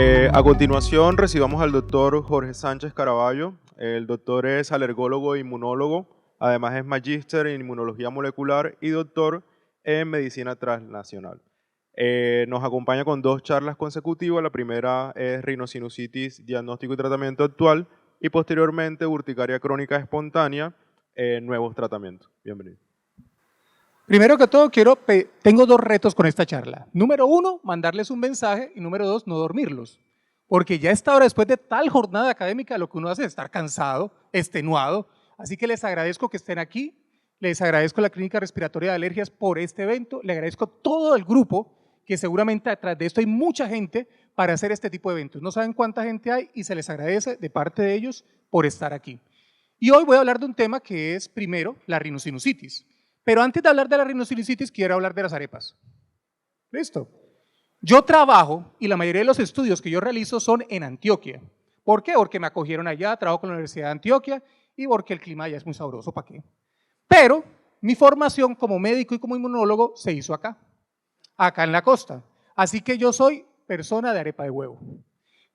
A continuación recibamos al doctor Jorge Sánchez Caraballo. El doctor es alergólogo e inmunólogo, además es magíster en inmunología molecular y doctor en medicina transnacional. Nos acompaña con 2 charlas consecutivas. La primera es rinosinusitis, diagnóstico y tratamiento actual, y posteriormente urticaria crónica espontánea, nuevos tratamientos. Bienvenido. Primero que todo, tengo 2 retos con esta charla. Número 1, mandarles un mensaje, y número 2, no dormirlos. Porque ya a esta hora, después de tal jornada académica, lo que uno hace es estar cansado, extenuado. Así que les agradezco que estén aquí, les agradezco a la Clínica Respiratoria de Alergias por este evento, le agradezco a todo el grupo, que seguramente detrás de esto hay mucha gente para hacer este tipo de eventos. No saben cuánta gente hay y se les agradece de parte de ellos por estar aquí. Y hoy voy a hablar de un tema que es, primero, la rinosinusitis. Pero antes de hablar de la rinosinusitis, quiero hablar de las arepas. ¿Listo? Yo trabajo, y la mayoría de los estudios que yo realizo son en Antioquia. ¿Por qué? Porque me acogieron allá, trabajo con la Universidad de Antioquia, y porque el clima allá es muy sabroso, ¿para qué? Pero mi formación como médico y como inmunólogo se hizo acá en la costa. Así que yo soy persona de arepa de huevo.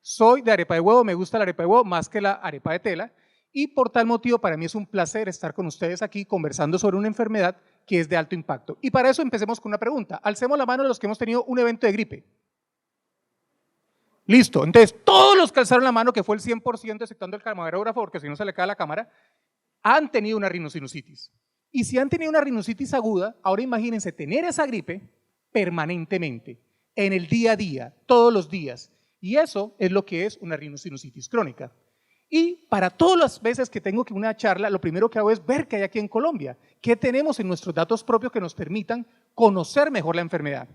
Soy de arepa de huevo, me gusta la arepa de huevo más que la arepa de tela, y por tal motivo para mí es un placer estar con ustedes aquí conversando sobre una enfermedad que es de alto impacto. Y para eso empecemos con una pregunta. Alcemos la mano los que hemos tenido un evento de gripe. Listo, entonces todos los que alzaron la mano, que fue el 100%, exceptuando el camarógrafo, porque si no se le cae la cámara, han tenido una rinosinusitis. Y si han tenido una rinositis aguda, ahora imagínense tener esa gripe permanentemente, en el día a día, todos los días. Y eso es lo que es una rinosinusitis crónica. Y para todas las veces que tengo una charla, lo primero que hago es ver qué hay aquí en Colombia, qué tenemos en nuestros datos propios que nos permitan conocer mejor la enfermedad.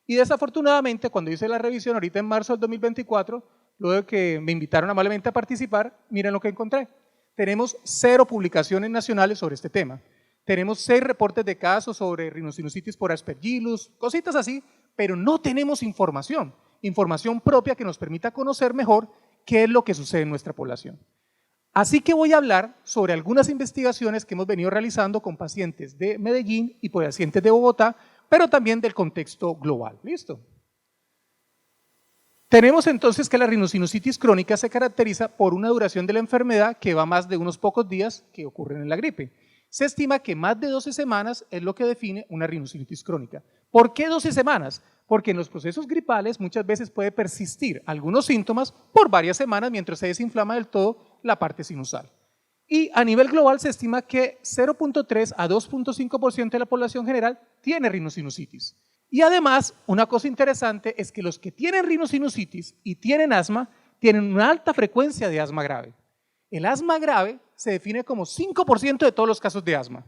Y desafortunadamente, cuando hice la revisión ahorita en marzo del 2024, luego de que me invitaron amablemente a participar, miren lo que encontré. Tenemos 0 publicaciones nacionales sobre este tema. Tenemos 6 reportes de casos sobre rinosinusitis por Aspergillus, cositas así, pero no tenemos información propia que nos permita conocer mejor qué es lo que sucede en nuestra población. Así que voy a hablar sobre algunas investigaciones que hemos venido realizando con pacientes de Medellín y pacientes de Bogotá, pero también del contexto global. ¿Listo? Tenemos entonces que la rinosinusitis crónica se caracteriza por una duración de la enfermedad que va más de unos pocos días que ocurren en la gripe. Se estima que más de 12 semanas es lo que define una rinosinusitis crónica. ¿Por qué 12 semanas? Porque en los procesos gripales muchas veces puede persistir algunos síntomas por varias semanas mientras se desinflama del todo la parte sinusal. Y a nivel global se estima que 0.3 a 2.5% de la población general tiene rinosinusitis. Y además, una cosa interesante es que los que tienen rinosinusitis y tienen asma, tienen una alta frecuencia de asma grave. El asma grave se define como 5% de todos los casos de asma.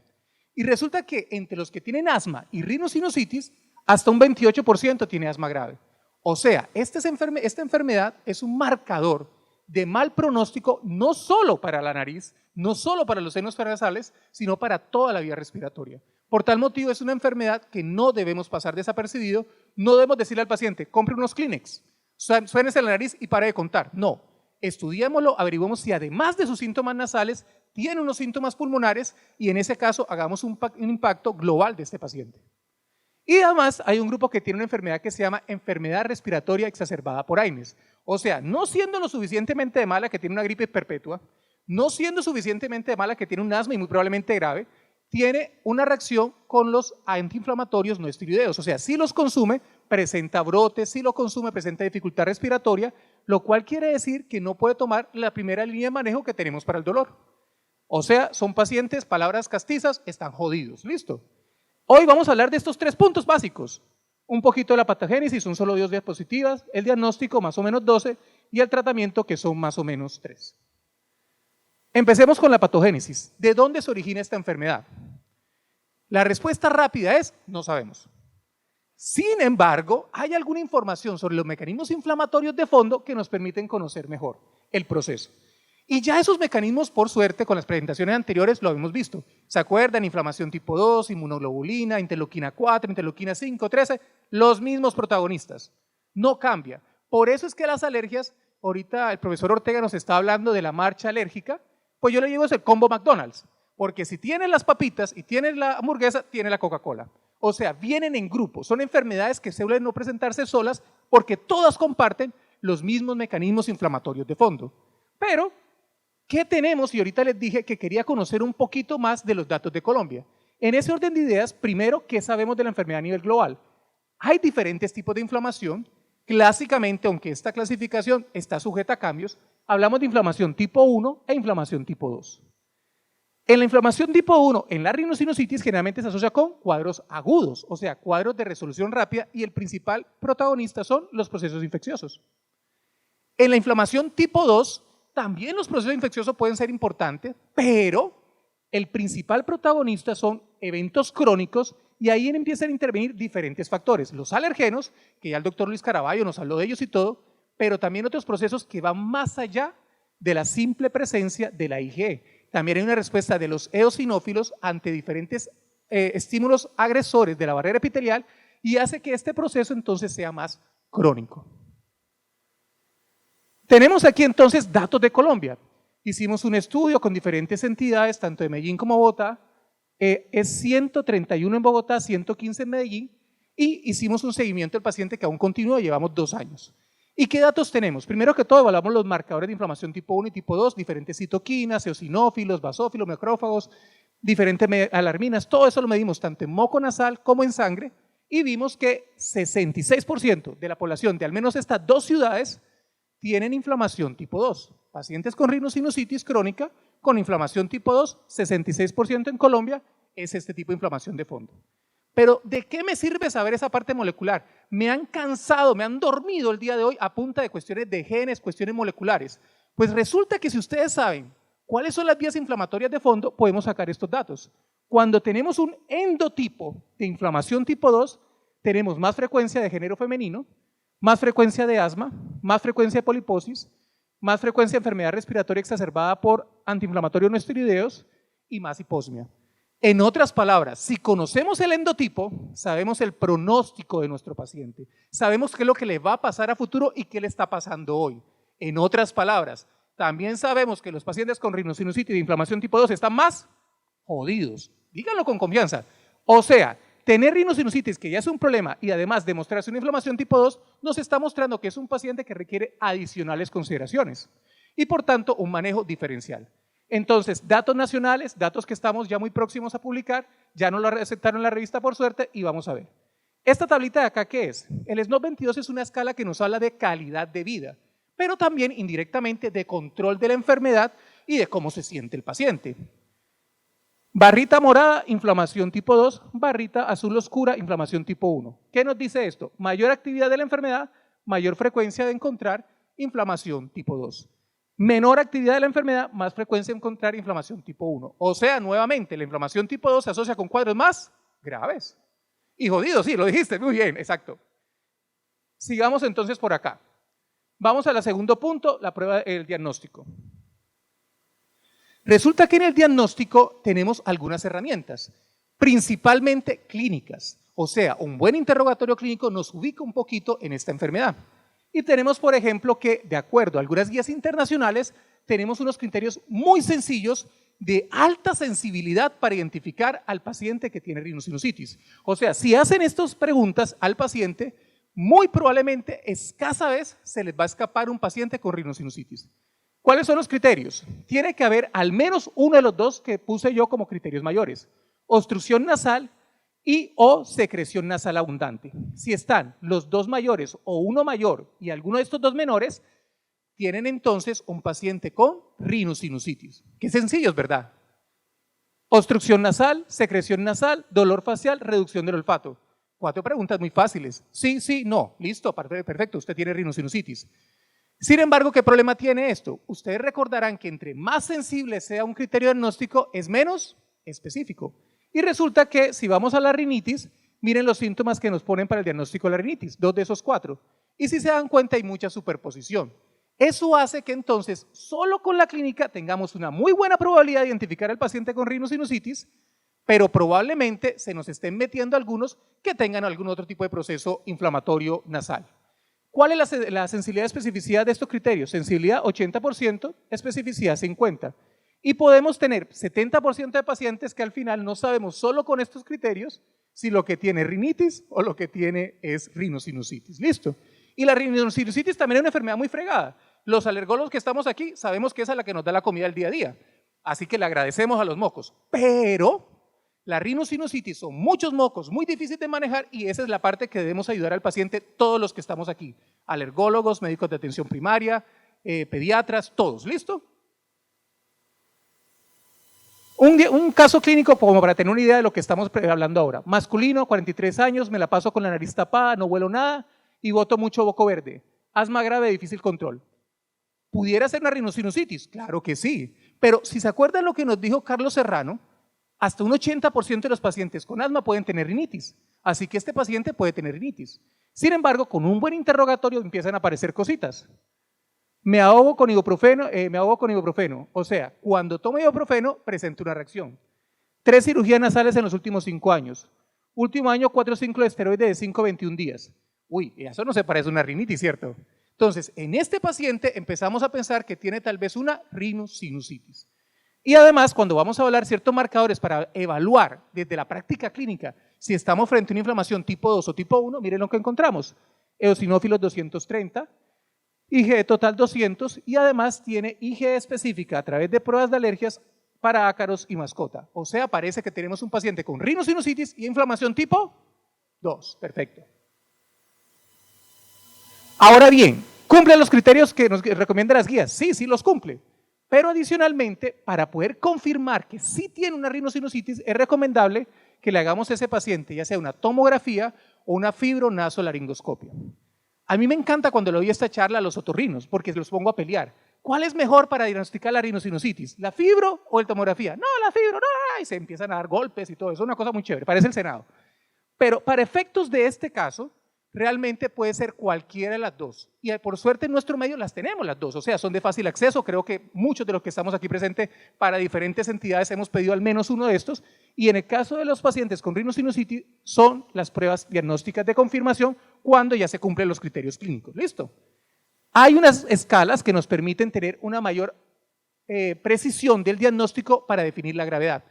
Y resulta que entre los que tienen asma y rinosinusitis, hasta un 28% tiene asma grave. O sea, esta enfermedad es un marcador de mal pronóstico no solo para la nariz, no solo para los senos paranasales, sino para toda la vía respiratoria. Por tal motivo es una enfermedad que no debemos pasar desapercibido, no debemos decirle al paciente, compre unos Kleenex, suénese la nariz y pare de contar. No, estudiémoslo, averiguemos si además de sus síntomas nasales, tiene unos síntomas pulmonares y en ese caso hagamos un impacto global de este paciente. Y además hay un grupo que tiene una enfermedad que se llama enfermedad respiratoria exacerbada por Aines. O sea, no siendo lo suficientemente mala que tiene una gripe perpetua, no siendo suficientemente mala que tiene un asma y muy probablemente grave, tiene una reacción con los antiinflamatorios no esteroideos. O sea, si los consume, presenta brotes, si lo consume, presenta dificultad respiratoria, lo cual quiere decir que no puede tomar la primera línea de manejo que tenemos para el dolor. O sea, son pacientes, palabras castizas, están jodidos. ¿Listo? Hoy vamos a hablar de estos 3 puntos básicos. Un poquito de la patogénesis, son solo 2 diapositivas, el diagnóstico más o menos 12 y el tratamiento que son más o menos 3. Empecemos con la patogénesis. ¿De dónde se origina esta enfermedad? La respuesta rápida es, no sabemos. Sin embargo, hay alguna información sobre los mecanismos inflamatorios de fondo que nos permiten conocer mejor el proceso. Y ya esos mecanismos, por suerte, con las presentaciones anteriores lo habíamos visto. ¿Se acuerdan? Inflamación tipo 2, inmunoglobulina, interleuquina 4, interleuquina 5, 13, los mismos protagonistas. No cambia. Por eso es que las alergias, ahorita el profesor Ortega nos está hablando de la marcha alérgica, pues yo le digo es el combo McDonald's, porque si tienen las papitas y tienen la hamburguesa, tiene la Coca-Cola. O sea, vienen en grupo, son enfermedades que suelen no presentarse solas porque todas comparten los mismos mecanismos inflamatorios de fondo. Pero, ¿qué tenemos? Y ahorita les dije que quería conocer un poquito más de los datos de Colombia. En ese orden de ideas, primero, ¿qué sabemos de la enfermedad a nivel global? Hay diferentes tipos de inflamación. Clásicamente, aunque esta clasificación está sujeta a cambios, hablamos de inflamación tipo 1 e inflamación tipo 2. En la inflamación tipo 1, en la rinosinusitis, generalmente se asocia con cuadros agudos, o sea, cuadros de resolución rápida, y el principal protagonista son los procesos infecciosos. En la inflamación tipo 2, también los procesos infecciosos pueden ser importantes, pero el principal protagonista son eventos crónicos y ahí empiezan a intervenir diferentes factores. Los alergenos, que ya el doctor Luis Caraballo nos habló de ellos y todo, pero también otros procesos que van más allá de la simple presencia de la IgE. También hay una respuesta de los eosinófilos ante diferentes estímulos agresores de la barrera epitelial y hace que este proceso entonces sea más crónico. Tenemos aquí entonces datos de Colombia. Hicimos un estudio con diferentes entidades, tanto de Medellín como Bogotá. Es 131 en Bogotá, 115 en Medellín, y hicimos un seguimiento del paciente que aún continúa, llevamos 2 años. ¿Y qué datos tenemos? Primero que todo, evaluamos los marcadores de inflamación tipo 1 y tipo 2, diferentes citoquinas, eosinófilos, basófilos, macrófagos, diferentes alarminas, todo eso lo medimos tanto en moco nasal como en sangre, y vimos que 66% de la población de al menos estas 2 ciudades tienen inflamación tipo 2. Pacientes con rinosinusitis crónica con inflamación tipo 2, 66% en Colombia, es este tipo de inflamación de fondo. Pero, ¿de qué me sirve saber esa parte molecular? Me han cansado, me han dormido el día de hoy a punta de cuestiones de genes, cuestiones moleculares. Pues resulta que si ustedes saben cuáles son las vías inflamatorias de fondo, podemos sacar estos datos. Cuando tenemos un endotipo de inflamación tipo 2, tenemos más frecuencia de género femenino, más frecuencia de asma, más frecuencia de poliposis, más frecuencia de enfermedad respiratoria exacerbada por antiinflamatorios no esteroideos y más hiposmia. En otras palabras, si conocemos el endotipo, sabemos el pronóstico de nuestro paciente, sabemos qué es lo que le va a pasar a futuro y qué le está pasando hoy. En otras palabras, también sabemos que los pacientes con rinosinusitis de inflamación tipo 2 están más jodidos. Díganlo con confianza. O sea, tener rinosinusitis, que ya es un problema, y además demostrarse una inflamación tipo 2, nos está mostrando que es un paciente que requiere adicionales consideraciones y por tanto un manejo diferencial. Entonces, datos nacionales, datos que estamos ya muy próximos a publicar, ya nos lo aceptaron en la revista por suerte y vamos a ver. Esta tablita de acá, ¿qué es? El SNOT 22 es una escala que nos habla de calidad de vida, pero también indirectamente de control de la enfermedad y de cómo se siente el paciente. Barrita morada, inflamación tipo 2, barrita azul oscura, inflamación tipo 1. ¿Qué nos dice esto? Mayor actividad de la enfermedad, mayor frecuencia de encontrar inflamación tipo 2. Menor actividad de la enfermedad, más frecuencia de encontrar inflamación tipo 1. O sea, nuevamente, la inflamación tipo 2 se asocia con cuadros más graves. Y jodidos, sí, lo dijiste, muy bien, exacto. Sigamos entonces por acá. Vamos al segundo punto, la prueba del diagnóstico. Resulta que en el diagnóstico tenemos algunas herramientas, principalmente clínicas. O sea, un buen interrogatorio clínico nos ubica un poquito en esta enfermedad. Y tenemos, por ejemplo, que de acuerdo a algunas guías internacionales, tenemos unos criterios muy sencillos de alta sensibilidad para identificar al paciente que tiene rinosinusitis. O sea, si hacen estas preguntas al paciente, muy probablemente, escasa vez, se les va a escapar un paciente con rinosinusitis. ¿Cuáles son los criterios? Tiene que haber al menos uno de los dos que puse yo como criterios mayores. Obstrucción nasal y o secreción nasal abundante. Si están los dos mayores o uno mayor y alguno de estos dos menores, tienen entonces un paciente con rinosinusitis. Qué sencillos, ¿verdad? Obstrucción nasal, secreción nasal, dolor facial, reducción del olfato. 4 preguntas muy fáciles. Sí, sí, no. Listo, perfecto, usted tiene rinosinusitis. Sin embargo, ¿qué problema tiene esto? Ustedes recordarán que entre más sensible sea un criterio diagnóstico, es menos específico. Y resulta que si vamos a la rinitis, miren los síntomas que nos ponen para el diagnóstico de la rinitis, 2 de esos 4. Y si se dan cuenta hay mucha superposición. Eso hace que entonces solo con la clínica tengamos una muy buena probabilidad de identificar al paciente con rinosinusitis, pero probablemente se nos estén metiendo algunos que tengan algún otro tipo de proceso inflamatorio nasal. ¿Cuál es la sensibilidad y especificidad de estos criterios? Sensibilidad 80%, especificidad 50%. Y podemos tener 70% de pacientes que al final no sabemos solo con estos criterios si lo que tiene rinitis o lo que tiene es rinosinusitis. ¿Listo? Y la rhinosinusitis también es una enfermedad muy fregada. Los alergólogos que estamos aquí sabemos que esa es la que nos da la comida del día a día. Así que le agradecemos a los mocos. Pero la rhinosinusitis son muchos mocos, muy difíciles de manejar y esa es la parte que debemos ayudar al paciente, todos los que estamos aquí. Alergólogos, médicos de atención primaria, pediatras, todos. ¿Listo? Un caso clínico como para tener una idea de lo que estamos hablando ahora. Masculino, 43 años, me la paso con la nariz tapada, no huelo nada y boto mucho boco verde. Asma grave, difícil control. ¿Pudiera ser una rhinosinusitis? Claro que sí. Pero si se acuerdan lo que nos dijo Carlos Serrano, hasta un 80% de los pacientes con asma pueden tener rinitis. Así que este paciente puede tener rinitis. Sin embargo, con un buen interrogatorio empiezan a aparecer cositas. Me ahogo con ibuprofeno. O sea, cuando tomo ibuprofeno, presento una reacción. 3 cirugías nasales en los últimos 5 años. Último año, 4 ciclos de esteroides de 5 a 21 días. Uy, eso no se parece a una rinitis, ¿cierto? Entonces, en este paciente empezamos a pensar que tiene tal vez una rhinosinusitis. Y además, cuando vamos a hablar ciertos marcadores para evaluar desde la práctica clínica si estamos frente a una inflamación tipo 2 o tipo 1, miren lo que encontramos. Eosinófilos 230, IgE total 200 y además tiene IgE específica a través de pruebas de alergias para ácaros y mascota. O sea, parece que tenemos un paciente con rhinosinusitis y inflamación tipo 2. Perfecto. Ahora bien, ¿cumple los criterios que nos recomiendan las guías? Sí, sí los cumple. Pero adicionalmente, para poder confirmar que sí tiene una rhinosinusitis, es recomendable que le hagamos a ese paciente, ya sea una tomografía o una fibronasolaringoscopia. A mí me encanta cuando le doy esta charla a los otorrinos, porque los pongo a pelear. ¿Cuál es mejor para diagnosticar la rhinosinusitis? ¿La fibro o el tomografía? No, la fibro, no, y se empiezan a dar golpes y todo eso, es una cosa muy chévere, parece el Senado. Pero para efectos de este caso, realmente puede ser cualquiera de las dos. Y por suerte en nuestro medio las tenemos las dos, o sea, son de fácil acceso. Creo que muchos de los que estamos aquí presentes para diferentes entidades hemos pedido al menos uno de estos. Y en el caso de los pacientes con rhinosinusitis son las pruebas diagnósticas de confirmación cuando ya se cumplen los criterios clínicos. ¿Listo? Hay unas escalas que nos permiten tener una mayor precisión del diagnóstico para definir la gravedad.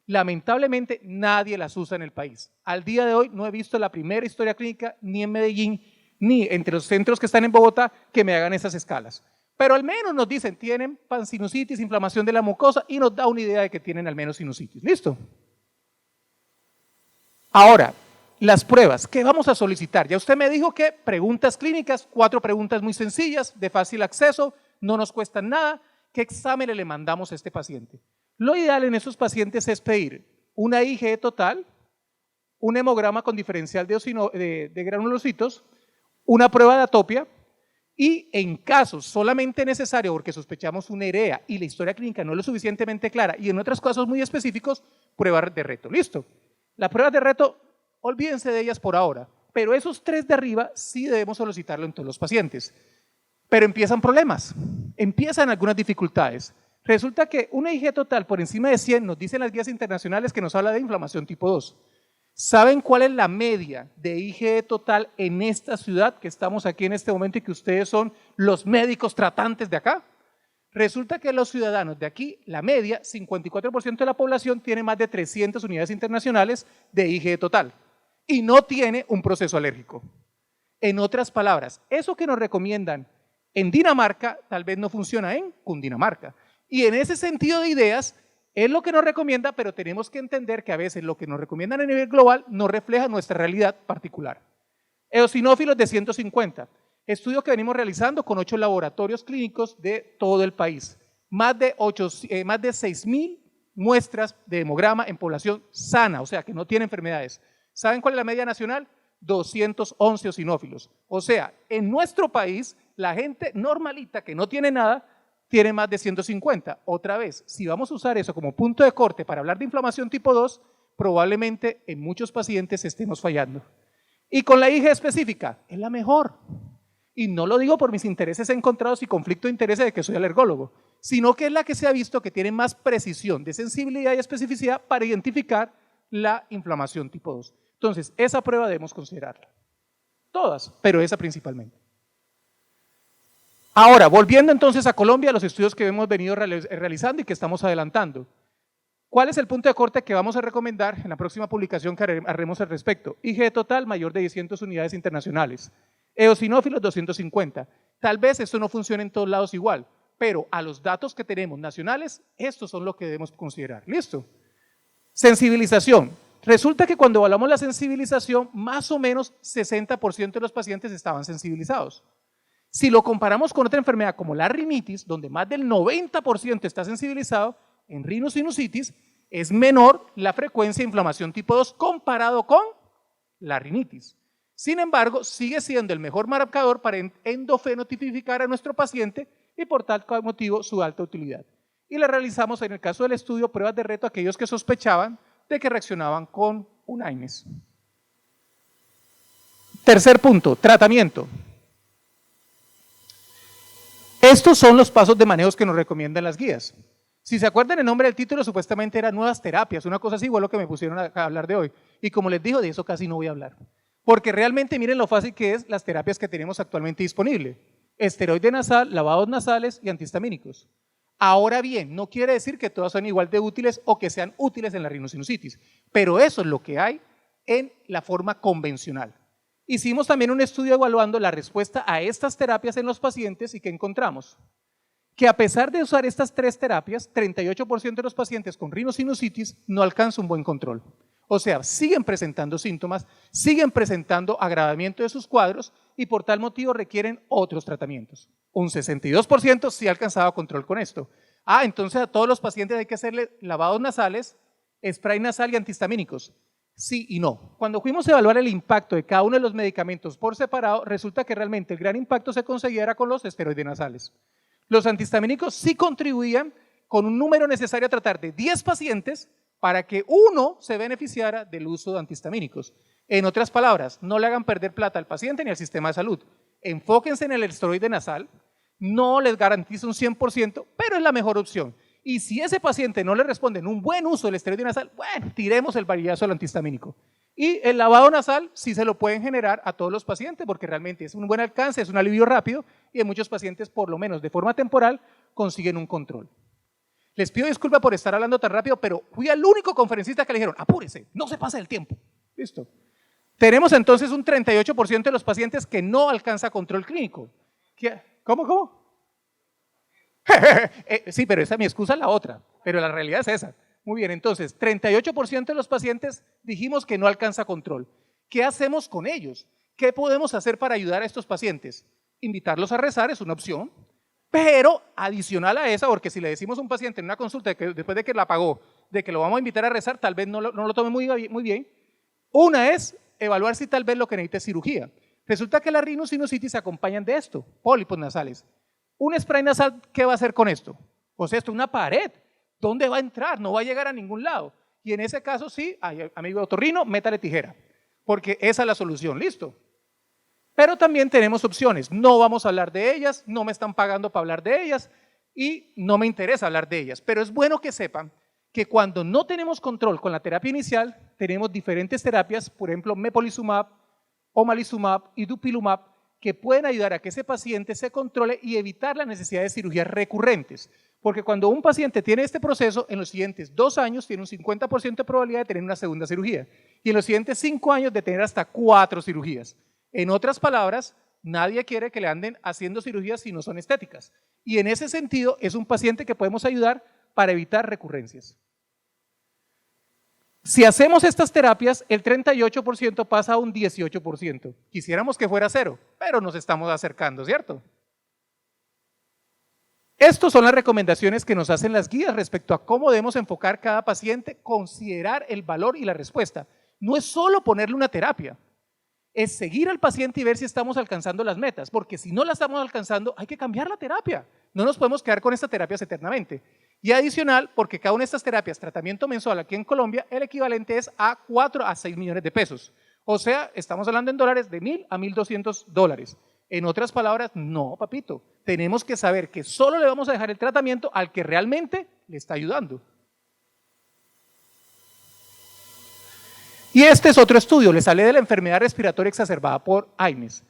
Lamentablemente nadie las usa en el país. Al día de hoy no he visto la primera historia clínica ni en Medellín ni entre los centros que están en Bogotá que me hagan esas escalas. Pero al menos nos dicen tienen pansinusitis, inflamación de la mucosa y nos da una idea de que tienen al menos sinusitis. ¿Listo? Ahora, las pruebas, ¿qué vamos a solicitar? Ya usted me dijo que preguntas clínicas, 4 preguntas muy sencillas, de fácil acceso, no nos cuestan nada. ¿Qué exámenes le mandamos a este paciente? Lo ideal en esos pacientes es pedir una IgE total, un hemograma con diferencial de granulocitos, una prueba de atopia y en casos solamente necesario porque sospechamos una urea y la historia clínica no es lo suficientemente clara y en otros casos muy específicos, pruebas de reto. ¿Listo? Las pruebas de reto, olvídense de ellas por ahora, pero esos 3 de arriba sí debemos solicitarlo en todos los pacientes. Pero empiezan problemas, empiezan algunas dificultades. Resulta que una IgE total por encima de 100 nos dicen las guías internacionales que nos habla de inflamación tipo 2. ¿Saben cuál es la media de IgE total en esta ciudad que estamos aquí en este momento y que ustedes son los médicos tratantes de acá? Resulta que los ciudadanos de aquí, la media, 54% de la población tiene más de 300 unidades internacionales de IgE total y no tiene un proceso alérgico. En otras palabras, eso que nos recomiendan en Dinamarca tal vez no funciona en Cundinamarca. Y en ese sentido de ideas es lo que nos recomienda, pero tenemos que entender que a veces lo que nos recomiendan a nivel global no refleja nuestra realidad particular. Eosinófilos de 150, estudio que venimos realizando con 8 laboratorios clínicos de todo el país. Más de 6.000 muestras de hemograma en población sana, o sea que no tiene enfermedades. ¿Saben cuál es la media nacional? 211 eosinófilos. O sea, en nuestro país, la gente normalita que no tiene nada, tiene más de 150. Otra vez, si vamos a usar eso como punto de corte para hablar de inflamación tipo 2, probablemente en muchos pacientes estemos fallando. Y con la IgE específica, es la mejor. Y no lo digo por mis intereses encontrados y conflicto de intereses de que soy alergólogo, sino que es la que se ha visto que tiene más precisión de sensibilidad y especificidad para identificar la inflamación tipo 2. Entonces, esa prueba debemos considerarla. Todas, pero esa principalmente. Ahora, volviendo entonces a Colombia, los estudios que hemos venido realizando y que estamos adelantando. ¿Cuál es el punto de corte que vamos a recomendar en la próxima publicación que haremos al respecto? IgE total mayor de 600 unidades internacionales. Eosinófilos 250. Tal vez esto no funcione en todos lados igual, pero a los datos que tenemos nacionales, estos son los que debemos considerar. ¿Listo? Sensibilización. Resulta que cuando evaluamos la sensibilización, más o menos 60% de los pacientes estaban sensibilizados. Si lo comparamos con otra enfermedad como la rinitis, donde más del 90% está sensibilizado, en rinosinusitis es menor la frecuencia de inflamación tipo 2 comparado con la rinitis. Sin embargo, sigue siendo el mejor marcador para endofenotipificar a nuestro paciente y por tal motivo su alta utilidad. Y le realizamos en el caso del estudio pruebas de reto a aquellos que sospechaban de que reaccionaban con un AINES. Tercer punto, tratamiento. Estos son los pasos de manejos que nos recomiendan las guías. Si se acuerdan, el nombre del título supuestamente era nuevas terapias, una cosa así, igual lo que me pusieron a hablar de hoy. Y como les digo, de eso casi no voy a hablar. Porque realmente miren lo fácil que es las terapias que tenemos actualmente disponibles. Esteroide nasal, lavados nasales y antihistamínicos. Ahora bien, no quiere decir que todas son igual de útiles o que sean útiles en la rinosinusitis, pero eso es lo que hay en la forma convencional. Hicimos también un estudio evaluando la respuesta a estas terapias en los pacientes y ¿qué encontramos? Que a pesar de usar estas tres terapias, 38% de los pacientes con rinosinusitis no alcanzan un buen control. O sea, siguen presentando síntomas, siguen presentando agravamiento de sus cuadros y por tal motivo requieren otros tratamientos. Un 62% sí ha alcanzado control con esto. Entonces a todos los pacientes hay que hacerle lavados nasales, spray nasal y antihistamínicos. Sí y no. Cuando fuimos a evaluar el impacto de cada uno de los medicamentos por separado, resulta que realmente el gran impacto se conseguía con los esteroides nasales. Los antihistamínicos sí contribuían con un número necesario a tratar de 10 pacientes para que uno se beneficiara del uso de antihistamínicos. En otras palabras, no le hagan perder plata al paciente ni al sistema de salud. Enfóquense en el esteroide nasal, no les garantizo un 100%, pero es la mejor opción. Y si ese paciente no le responde en un buen uso del esteroide nasal, bueno, tiremos el varillazo al antihistamínico. Y el lavado nasal sí se lo pueden generar a todos los pacientes porque realmente es un buen alcance, es un alivio rápido y en muchos pacientes, por lo menos de forma temporal, consiguen un control. Les pido disculpas por estar hablando tan rápido, pero fui el único conferencista que le dijeron, apúrese, no se pase el tiempo. Listo. Tenemos entonces un 38% de los pacientes que no alcanza control clínico. ¿Cómo? Sí, pero esa mi excusa es la otra, pero la realidad es esa. Muy bien, entonces, 38% de los pacientes dijimos que no alcanza control. ¿Qué hacemos con ellos? ¿Qué podemos hacer para ayudar a estos pacientes? Invitarlos a rezar es una opción, pero adicional a esa, porque si le decimos a un paciente en una consulta que después de que la pagó, de que lo vamos a invitar a rezar, tal vez no lo tome muy bien. Una es evaluar si tal vez lo que necesita es cirugía. Resulta que la rinosinusitis se acompañan de esto, pólipos nasales. Un spray nasal, ¿qué va a hacer con esto? Pues esto, una pared. ¿Dónde va a entrar? No va a llegar a ningún lado. Y en ese caso sí, amigo otorrino, métale tijera, porque esa es la solución, listo. Pero también tenemos opciones, no vamos a hablar de ellas, no me están pagando para hablar de ellas y no me interesa hablar de ellas, pero es bueno que sepan que cuando no tenemos control con la terapia inicial, tenemos diferentes terapias, por ejemplo, mepolizumab, omalizumab y dupilumab, que pueden ayudar a que ese paciente se controle y evitar la necesidad de cirugías recurrentes. Porque cuando un paciente tiene este proceso, en los siguientes 2 años tiene un 50% de probabilidad de tener una segunda cirugía y en los siguientes 5 años de tener hasta 4 cirugías. En otras palabras, nadie quiere que le anden haciendo cirugías si no son estéticas. Y en ese sentido es un paciente que podemos ayudar para evitar recurrencias. Si hacemos estas terapias, el 38% pasa a un 18%. Quisiéramos que fuera 0, pero nos estamos acercando, ¿cierto? Estas son las recomendaciones que nos hacen las guías respecto a cómo debemos enfocar cada paciente, considerar el valor y la respuesta. No es solo ponerle una terapia, es seguir al paciente y ver si estamos alcanzando las metas, porque si no la estamos alcanzando, hay que cambiar la terapia. No nos podemos quedar con estas terapias eternamente. Y adicional, porque cada una de estas terapias, tratamiento mensual aquí en Colombia, el equivalente es a 4 a 6 millones de pesos. O sea, estamos hablando en dólares de $1,000 a $1,200. En otras palabras, no, papito, tenemos que saber que solo le vamos a dejar el tratamiento al que realmente le está ayudando. Y este es otro estudio, le sale de la enfermedad respiratoria exacerbada por AINES.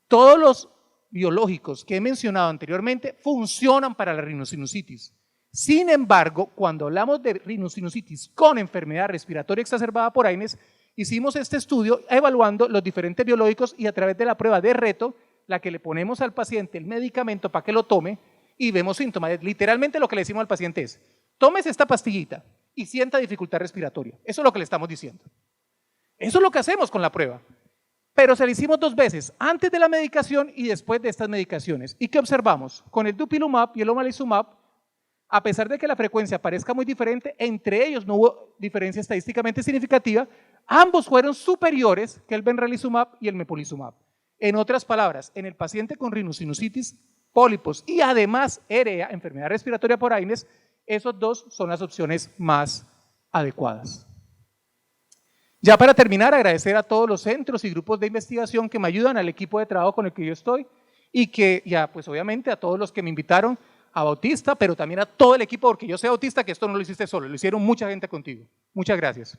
Todos los biológicos que he mencionado anteriormente funcionan para la rinosinusitis. Sin embargo, cuando hablamos de rinosinusitis con enfermedad respiratoria exacerbada por AINES, Hicimos este estudio evaluando los diferentes biológicos y a través de la prueba de reto, la que le ponemos al paciente el medicamento para que lo tome y vemos síntomas. Literalmente lo que le decimos al paciente es, tómese esta pastillita y sienta dificultad respiratoria. Eso es lo que le estamos diciendo. Eso es lo que hacemos con la prueba. Pero se la hicimos 2 veces, antes de la medicación y después de estas medicaciones. ¿Y qué observamos? Con el dupilumab y el omalizumab, a pesar de que la frecuencia parezca muy diferente, entre ellos no hubo diferencia estadísticamente significativa, ambos fueron superiores que el benralizumab y el mepolizumab. En otras palabras, en el paciente con rhinosinusitis, pólipos y además EREA, enfermedad respiratoria por AINES, esos 2 son las opciones más adecuadas. Ya para terminar, agradecer a todos los centros y grupos de investigación que me ayudan, al equipo de trabajo con el que yo estoy y que ya pues obviamente a todos los que me invitaron, a Bautista, pero también a todo el equipo, porque yo soy autista, que esto no lo hiciste solo, lo hicieron mucha gente contigo. Muchas gracias.